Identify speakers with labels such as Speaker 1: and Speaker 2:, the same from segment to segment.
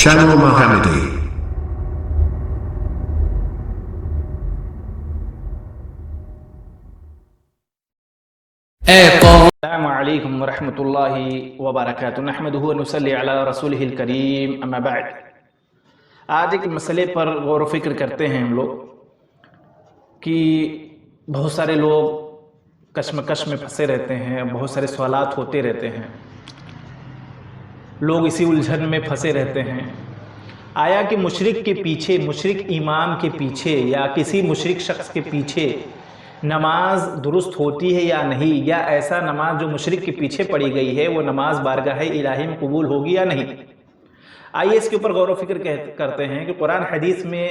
Speaker 1: Channel Mohammadi.
Speaker 2: السلام علیکم ورحمۃ اللہ وبرکاتہ نحمدہ ونصلی علی رسولہ الکریم اما بعد۔ آج ایک مسئلے پر غور و فکر کرتے ہیں ہم لوگ کہ بہت سارے لوگ کشمکش میں پھنسے رہتے ہیں، بہت سارے سوالات ہوتے رہتے ہیں، لوگ اسی الجھن میں پھنسے رہتے ہیں۔ آیا کہ مشرک کے پیچھے، مشرک امام کے پیچھے یا کسی مشرک شخص کے پیچھے نماز درست ہوتی ہے یا نہیں، یا ایسا نماز جو مشرک کے پیچھے پڑی گئی ہے وہ نماز بارگاہ الہی میں قبول ہوگی یا نہیں؟ آئیے اس کے اوپر غور و فکر کرتے ہیں کہ قرآن حدیث میں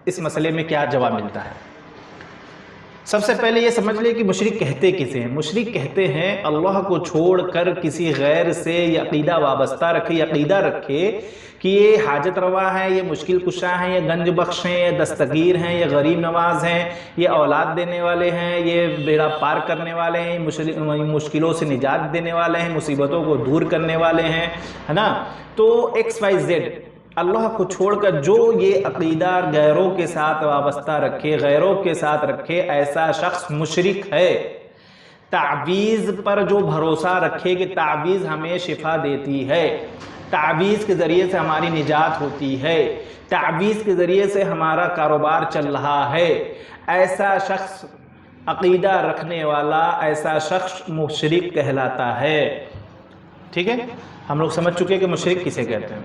Speaker 2: اس مسئلے میں کیا جواب ملتا ہے۔ سب سے پہلے یہ سمجھ لیں کہ مشرک کہتے کسے ہیں۔ مشرک کہتے ہیں اللہ کو چھوڑ کر کسی غیر سے یہ عقیدہ وابستہ رکھے، یہ عقیدہ رکھے کہ یہ حاجت روا ہیں، یہ مشکل کشا ہیں، یہ گنج بخش ہیں، یہ دستگیر ہیں، یہ غریب نواز ہیں، یہ اولاد دینے والے ہیں، یہ بیڑا پار کرنے والے ہیں، مشکلوں سے نجات دینے والے ہیں، مصیبتوں کو دور کرنے والے ہیں، ہے نا؟ تو ایکس وائی زیڈ اللہ کو چھوڑ کر جو یہ عقیدہ غیروں کے ساتھ وابستہ رکھے، غیروں کے ساتھ رکھے، ایسا شخص مشرک ہے۔ تعویذ پر جو بھروسہ رکھے کہ تعویذ ہمیں شفا دیتی ہے، تعویذ کے ذریعے سے ہماری نجات ہوتی ہے، تعویذ کے ذریعے سے ہمارا کاروبار چل رہا ہے، ایسا شخص عقیدہ رکھنے والا، ایسا شخص مشرک کہلاتا ہے۔ ٹھیک ہے، ہم لوگ سمجھ چکے کہ مشرک کسے کہتے ہیں،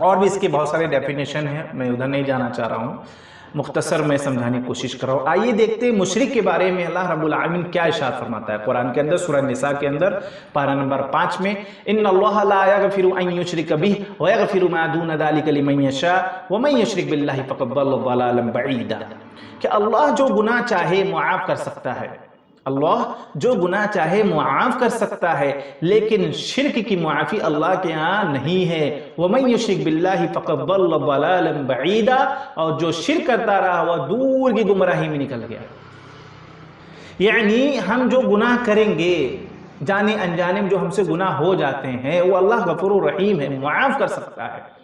Speaker 2: اور بھی اس کے بہت سارے ڈیفینیشن ہیں، میں ادھر نہیں جانا چاہ رہا ہوں، مختصر میں سمجھانے کی کوشش کر رہا ہوں۔ آئیے دیکھتے ہیں مشرک کے بارے میں اللہ رب العالمین کیا ارشاد فرماتا ہے قرآن کے اندر، سورہ نساء کے اندر پارہ نمبر 5 میں، ان اللہ لا یغفر ان یشرک بہ ویغفر ما دون ذلک لمن یشاء ومن یشرک باللہ فقد ضل ضلالا بعیدا، کہ اللہ جو گناہ چاہے معاف کر سکتا ہے، اللہ جو گناہ چاہے معاف کر سکتا ہے، لیکن شرک کی معافی اللہ کے ہاں نہیں ہے۔ وَمَن يُشْرِكْ بِاللَّهِ فَقَدْ ضَلَّ ضَلَالًا بَعِيدًا، اور جو شرک کرتا رہا وہ دور کی گمراہی میں نکل گیا۔ یعنی ہم جو گناہ کریں گے، جانے انجانے میں جو ہم سے گناہ ہو جاتے ہیں، وہ اللہ غفور الرحیم ہے، معاف کر سکتا ہے،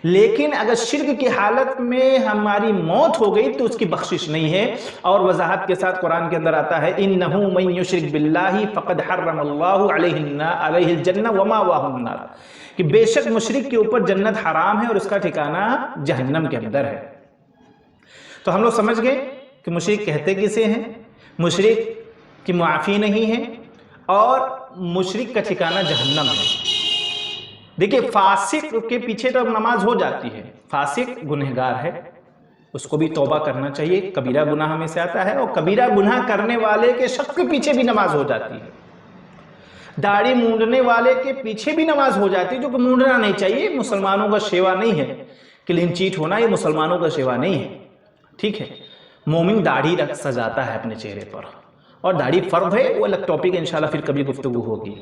Speaker 2: لیکن اگر شرک کی حالت میں ہماری موت ہو گئی تو اس کی بخشش نہیں ہے۔ اور وضاحت کے ساتھ قرآن کے اندر آتا ہے انہ من یشرک باللہ فقد حرم اللہ علیہ الجنہ ومأواہ النار، کہ بے شک مشرک کے اوپر جنت حرام ہے اور اس کا ٹھکانہ جہنم کے اندر ہے۔ تو ہم لوگ سمجھ گئے کہ مشرک کہتے کسے ہیں، مشرک کی معافی نہیں ہے، اور مشرک کا ٹھکانہ جہنم ہے۔ دیکھیں فاسق کے پیچھے تو نماز ہو جاتی ہے، فاسق گنہگار ہے، اس کو بھی توبہ کرنا چاہیے، کبیرہ گناہ ہمیں سے آتا ہے، اور کبیرہ گناہ کرنے والے کے شخص کے پیچھے بھی نماز ہو جاتی ہے۔ داڑھی مونڈنے والے کے پیچھے بھی نماز ہو جاتی ہے، جو کہ مونڈنا نہیں چاہیے، مسلمانوں کا شیوا نہیں ہے، کلین چیٹ ہونا یہ مسلمانوں کا شیوا نہیں ہے۔ ٹھیک ہے، مومن داڑھی سجاتا ہے اپنے چہرے پر، اور داڑھی فرض ہے، وہ الگ ٹاپک ہے، انشاءاللہ پھر کبھی گفتگو ہوگی۔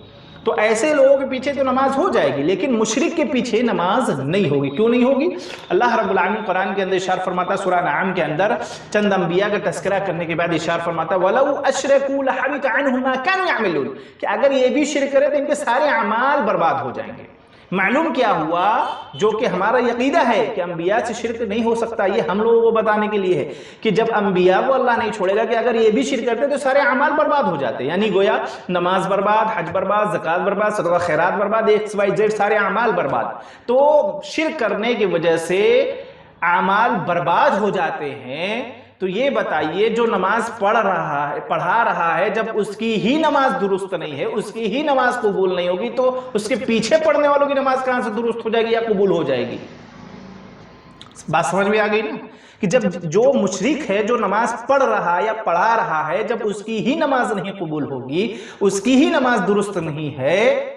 Speaker 2: تو ایسے لوگوں کے پیچھے تو نماز ہو جائے گی، لیکن مشرک کے پیچھے نماز نہیں ہوگی۔ کیوں نہیں ہوگی؟ اللہ رب العالمین قرآن کے اندر ارشاد فرماتا ہے، سورہ انعام کے اندر چند انبیاء کا تذکرہ کرنے کے بعد ارشاد فرماتا ہے وَلَوْ أَشْرَكُوا لَحَبِطَ عَنْهُمْ مَا كَانُوا يَعْمَلُونَ، کہ اگر یہ بھی شرک کرے تو ان کے سارے اعمال برباد ہو جائیں گے۔ معلوم کیا ہوا؟ جو کہ ہمارا عقیدہ ہے کہ انبیاء سے شرک نہیں ہو سکتا، یہ ہم لوگوں کو بتانے کے لیے ہے کہ جب انبیاء کو اللہ نہیں چھوڑے گا کہ اگر یہ بھی شرک کرتے تو سارے اعمال برباد ہو جاتے، یعنی گویا نماز برباد، حج برباد، زکوٰۃ برباد، صدقہ خیرات برباد، ایکس وائی زیڈ سارے اعمال برباد۔ تو شرک کرنے کی وجہ سے اعمال برباد ہو جاتے ہیں۔ تو یہ بتائیے جو نماز پڑھا رہا ہے، جب اس کی ہی نماز درست نہیں ہے، اس کی ہی نماز قبول نہیں ہوگی، تو اس کے پیچھے پڑھنے والوں کی نماز کہاں سے درست ہو جائے گی یا قبول ہو جائے گی؟ بات سمجھ میں آ گئی نا، کہ جب جو مشرک ہے جو نماز پڑھ رہا یا پڑھا رہا ہے، جب اس کی ہی نماز نہیں قبول ہوگی، اس کی ہی نماز درست نہیں ہے،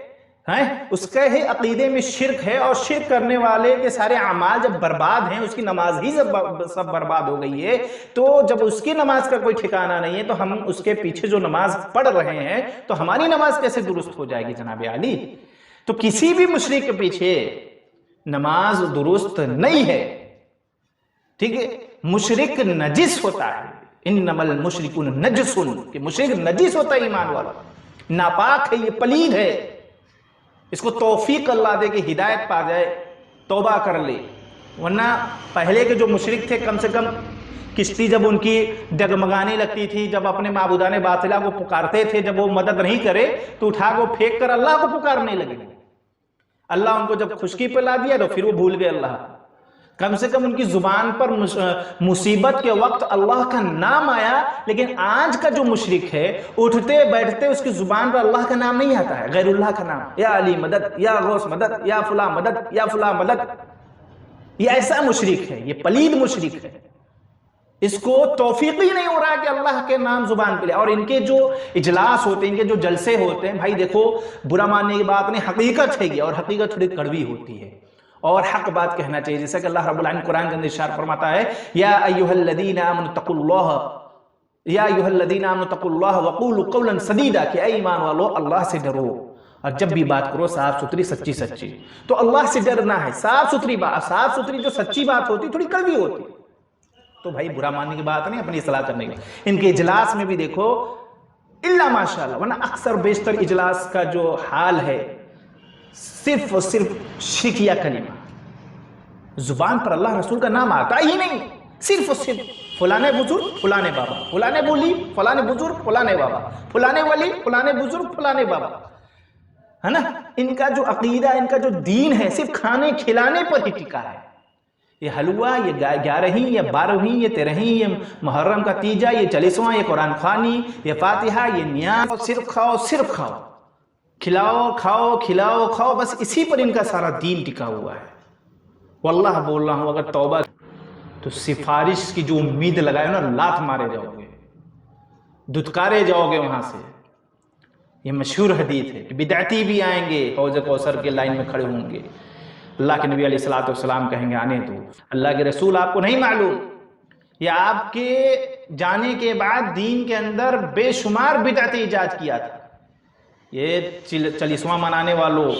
Speaker 2: اس کے ہی عقیدے میں شرک ہے، اور شرک کرنے والے کے سارے اعمال جب برباد ہیں، اس کی نماز ہی سب برباد ہو گئی ہے، تو جب اس کی نماز کا کوئی ٹھکانہ نہیں ہے تو ہم اس کے پیچھے جو نماز پڑھ رہے ہیں تو ہماری نماز کیسے درست ہو جائے گی جناب عالی؟ تو کسی بھی مشرک کے پیچھے نماز درست نہیں ہے۔ ٹھیک ہے، مشرک نجس ہوتا ہے، انما المشرکون نجس، کہ مشرک نجس ہوتا ہے، ایمان والا ناپاک ہے، یہ پلید ہے، اس کو توفیق اللہ دے کہ ہدایت پا جائے، توبہ کر لے، ورنہ پہلے کے جو مشرک تھے کم سے کم کشتی جب ان کی ڈگمگانے لگتی تھی، جب اپنے معبودان باطلہ کو پکارتے تھے، جب وہ مدد نہیں کرے تو اٹھا کو پھینک کر اللہ کو پکارنے لگے۔ اللہ ان کو جب خشکی پہ لا دیا تو پھر وہ بھول گئے اللہ۔ کم سے کم ان کی زبان پر مصیبت کے وقت اللہ کا نام آیا، لیکن آج کا جو مشرک ہے اٹھتے بیٹھتے اس کی زبان پر اللہ کا نام نہیں آتا ہے، غیر اللہ کا نام، یا علی مدد، یا غوث مدد، یا فلاں مدد، یا فلاں مدد۔ یہ ایسا مشرک ہے، یہ پلید مشرک ہے، اس کو توفیق ہی نہیں ہو رہا کہ اللہ کے نام زبان پہ لے۔ اور ان کے جو اجلاس ہوتے ہیں، ان کے جو جلسے ہوتے ہیں، بھائی دیکھو برا ماننے کی بات نہیں، حقیقت ہے یہ، اور حقیقت تھوڑی کڑوی ہوتی ہے اور حق بات کہنا چاہیے، جیسا کہ اللہ رب العالمین قرآن کے اندر ارشاد فرماتا ہے، یا ایھا الذین آمنوا اتقوا اللہ، یا ایھا الذین آمنوا اتقوا اللہ وقولوا قولا سدیدا، کہ اے ایمان والو اللہ سے ڈرو اور جب بھی بات کرو صاف ستھری سچی سچی۔ تو اللہ سے ڈرنا ہے، صاف ستھری بات، صاف ستھری جو سچی بات ہوتی تھوڑی کڑوی ہوتی، تو بھائی برا ماننے کی بات نہیں، اپنی اصلاح کرنے کی۔ ان کے اجلاس میں بھی دیکھو الا ماشاءاللہ، ورنہ اکثر بیشتر اجلاس کا جو حال ہے صرف اور صرف شرک یا کلمہ، زبان پر اللہ رسول کا نام آتا ہی نہیں، صرف اور صرف فلانے بزرگ فلانے بابا، فلانے بولی فلانے بزرگ فلانے بابا، فلانے ولی فلانے بزرگ فلانے بابا، ہے نا۔ ان کا جو عقیدہ، ان کا جو دین ہے صرف کھانے کھلانے پر ہی ٹکا ہے۔ یہ حلوہ، یہ 11ویں، یہ 12ویں، یہ 13ویں، یہ محرم کا تیجا، یہ 40واں، یہ قرآن خوانی، یہ فاتحہ، یہ نیاز، صرف کھاؤ صرف کھاؤ، کھلاؤ کھاؤ کھلاؤ کھاؤ، بس اسی پر ان کا سارا دین ٹکا ہوا ہے۔ واللہ بول رہا ہوں، اگر توبہ تو سفارش کی جو امید لگائے نا، لات مارے جاؤ گے، دھتکارے جاؤ گے وہاں سے۔ یہ مشہور حدیث ہے کہ بدعتی بھی آئیں گے، حوض کوثر کے لائن میں کھڑے ہوں گے، اللہ کے نبی علیہ السلام کہیں گے آنے دو، اللہ کے رسول آپ کو نہیں معلوم، یا آپ کے جانے کے بعد دین کے اندر بے شمار بدعت ایجاد کیا تھا۔ یہ 40واں منانے والوں،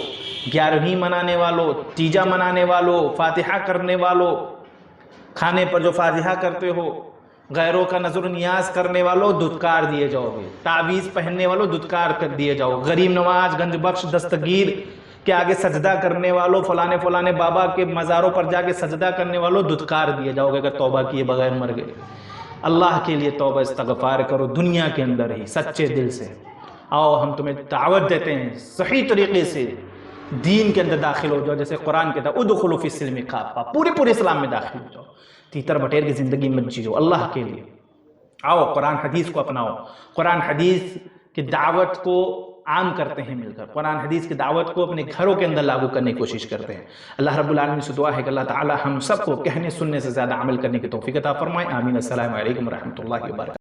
Speaker 2: 11ویں منانے والوں، تیجا منانے والوں، فاتحہ کرنے والوں، کھانے پر جو فاتحہ کرتے ہو، غیروں کا نظر و نیاز کرنے والوں دھتکار دیے جاؤ گے، تعویذ پہننے والوں دھتکار کر دیے جاؤ، غریب نواز، گنج بخش، دستگیر کے آگے سجدہ کرنے والوں، فلانے فلانے بابا کے مزاروں پر جا کے سجدہ کرنے والوں دھتکار دیے جاؤ گے اگر توبہ کیے بغیر مر گئے۔ اللہ کے لیے توبہ استغفار کرو، دنیا کے اندر ہی سچے دل سے۔ آؤ ہم تمہیں دعوت دیتے ہیں، صحیح طریقے سے دین کے اندر داخل ہو جاؤ، جیسے قرآن کہتا ہے ادخلوا فی السلم کافہ، پورے اسلام میں داخل ہو جاؤ، تیتر بٹیر کی زندگی مت جیو اللہ کے لیے۔ آؤ قرآن حدیث کو اپناؤ، قرآن حدیث کی دعوت کو عام کرتے ہیں مل کر، قرآن حدیث کی دعوت کو اپنے گھروں کے اندر لاگو کرنے کی کوشش کرتے ہیں۔ اللہ رب العالمین سے دعا ہے کہ اللہ تعالی ہم سب کو کہنے سننے سے زیادہ عمل کرنے کی توفیق عطا فرمائے، آمین۔ السلام علیکم ورحمۃ اللہ وبرکاتہ۔